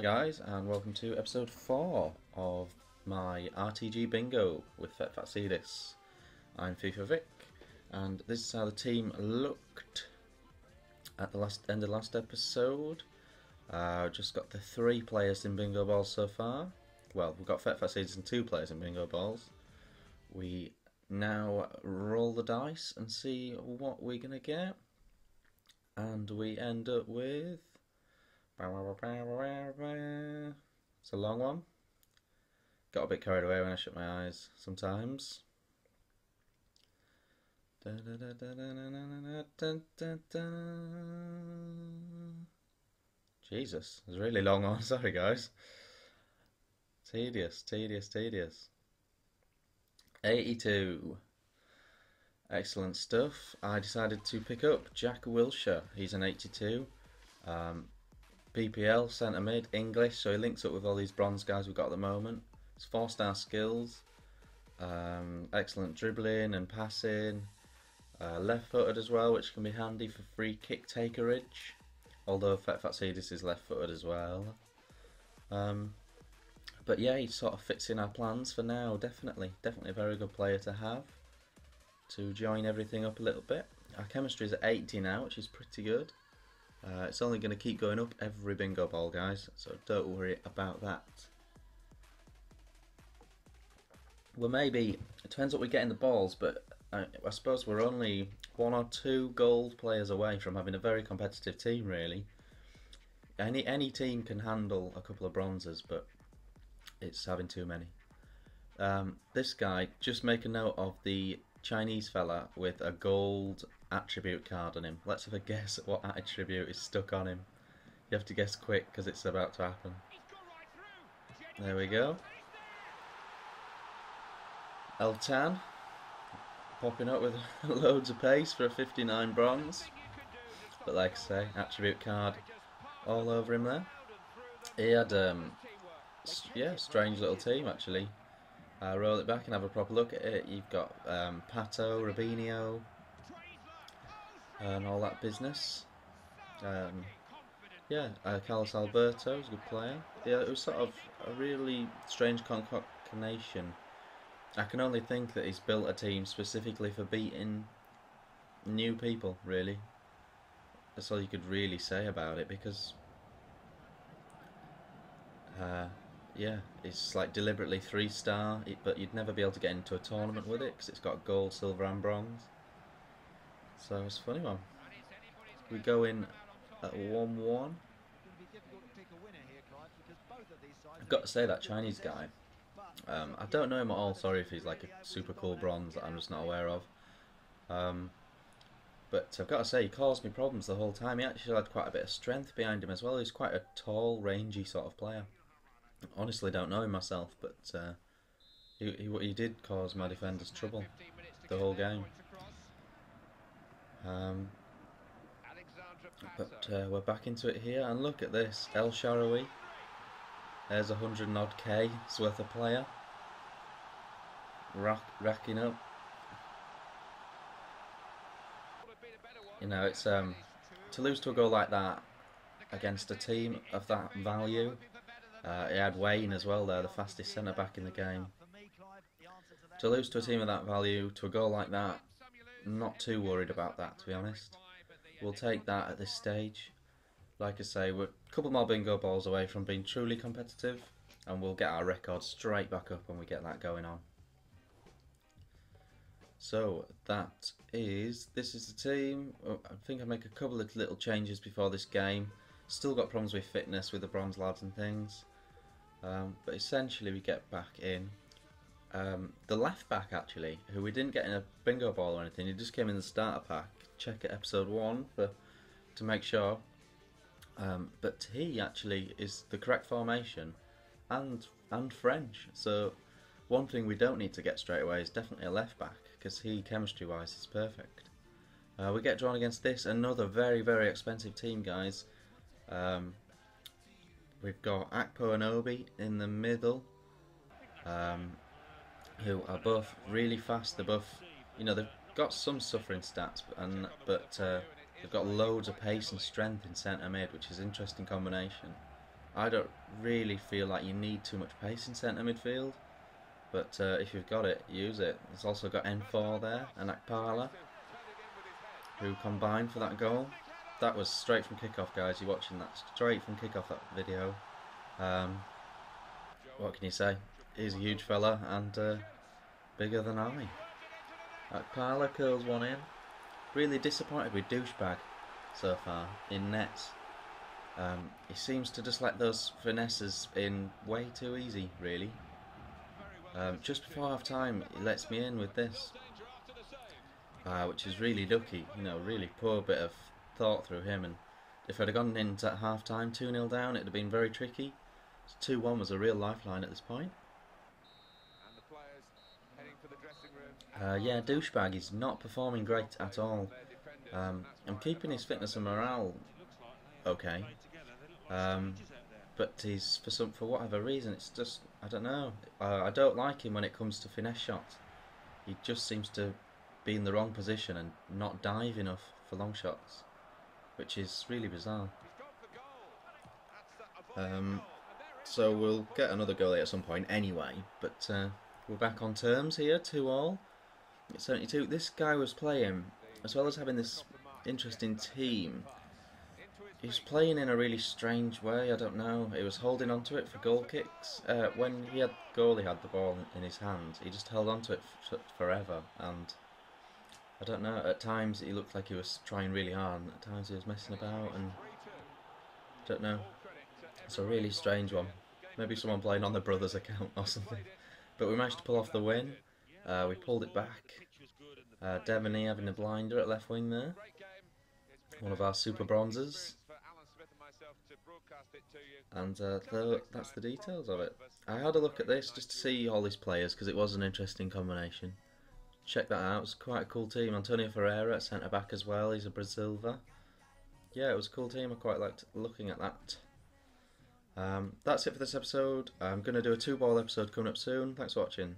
guys, and welcome to episode 4 of my RTG bingo with Fetfatzidis. I'm FIFA Vic, and this is how the team looked at the end of the last episode. Just got the 3 players in bingo balls so far. Well, we've got Fetfatzidis and 2 players in bingo balls. We now roll the dice and see what we're going to get. And we end up with... It's a long one. Got a bit carried away when I shut my eyes sometimes. Jesus, it's a really long one. Sorry guys. Tedious. 82. Excellent stuff. I decided to pick up Jack Wilshere. He's an 82. PPL, centre mid, English, so he links up with all these bronze guys we've got at the moment. It's 4-star skills, excellent dribbling and passing, left-footed as well, which can be handy for free kick takerage, although Fetfatzidis is left-footed as well. But yeah, he sort of fits in our plans for now, definitely a very good player to have, to join everything up a little bit. Our chemistry is at 80 now, which is pretty good. It's only going to keep going up every bingo ball, guys, so don't worry about that. Well, maybe, it depends what we get in the balls, but I suppose we're only 1 or 2 gold players away from having a very competitive team, really. Any team can handle a couple of bronzes, but it's having too many. This guy, just make a note of the Chinese fella with a gold attribute card on him. Let's have a guess at what attribute is stuck on him. You have to guess quick because it's about to happen. There we go. El Tan popping up with loads of pace for a 59 bronze. But like I say, attribute card all over him there. He had yeah, strange little team actually. Roll it back and have a proper look at it. You've got Pato, Robinho, and all that business. Yeah, Carlos Alberto is a good player. Yeah, it was sort of a really strange concatenation. I can only think that he's built a team specifically for beating new people, really. That's all you could really say about it, because yeah, it's like deliberately 3-star, but you'd never be able to get into a tournament with it because it's got gold, silver and bronze. So it's a funny one. We go in at 1-1. I've got to say, that Chinese guy, I don't know him at all, sorry if he's like a super cool bronze that I'm just not aware of. But I've got to say, he caused me problems the whole time. He actually had quite a bit of strength behind him as well. He's quite a tall, rangy sort of player. Honestly don't know him myself, but he did cause my defenders trouble the whole game. But we're back into it here, and look at this, El Shaarawy. There's 100 odd K worth of player, racking up. You know, it's to lose to a goal like that against a team of that value. He had Wayne as well there, the fastest centre back in the game. To lose to a team of that value, to a goal like that, not too worried about that, to be honest. We'll take that at this stage. Like I say, we're a couple more bingo balls away from being truly competitive, and we'll get our record straight back up when we get that going on. So this is the team. I think I'll make a couple of little changes before this game. Still got problems with fitness with the bronze lads and things. But essentially we get back in. The left back actually, who we didn't get in a bingo ball or anything, he just came in the starter pack. Check at episode 1 to make sure. But he actually is the correct formation and French. So one thing we don't need to get straight away is definitely a left back, because he chemistry wise is perfect. We get drawn against this, another very expensive team, guys. We've got Akpo and Obi in the middle, who are both really fast. They're both, you know, they've got some suffering stats, but they've got loads of pace and strength in centre mid, which is an interesting combination. I don't really feel like you need too much pace in centre midfield, but if you've got it, use it. It's also got N4 there and Akpala, who combined for that goal. That was straight from kickoff, guys. You're watching that straight from kickoff, that video. What can you say? He's a huge fella and bigger than I. Akpala curls one in. Really disappointed with Douchebag so far in nets. He seems to just let those finesses in way too easy, really. Just before half time, he lets me in with this, which is really lucky. You know, really poor bit of thought through him. And if I'd have gone into at half time 2-0 down, it'd have been very tricky. So 2-1 was a real lifeline at this point. Yeah, Douchebag is not performing great at all. I'm keeping his fitness and morale okay, but he's for whatever reason, it's just, I don't know. I don't like him when it comes to finesse shots. He just seems to be in the wrong position and not dive enough for long shots, which is really bizarre. So we'll get another goal at some point anyway, but we're back on terms here, 2-all. It's 72. This guy was playing, as well as having this interesting team, he was playing in a really strange way. I don't know. He was holding onto it for goal kicks. When he had the ball in his hand. He just held onto it forever, and I don't know. At times he looked like he was trying really hard, and at times he was messing about, and I don't know. It's a really strange one. Maybe someone playing on the brothers' account or something. But we managed to pull off the win. We pulled it back. Devaney having a blinder at left wing there. One of our super bronzes. And that's the details of it. I had a look at this just to see all these players because it was an interesting combination. Check that out, it was quite a cool team. Antonio Ferreira at centre back as well, he's a Brasilva. Yeah, it was a cool team, I quite liked looking at that. That's it for this episode. I'm going to do a 2-ball episode coming up soon. Thanks for watching.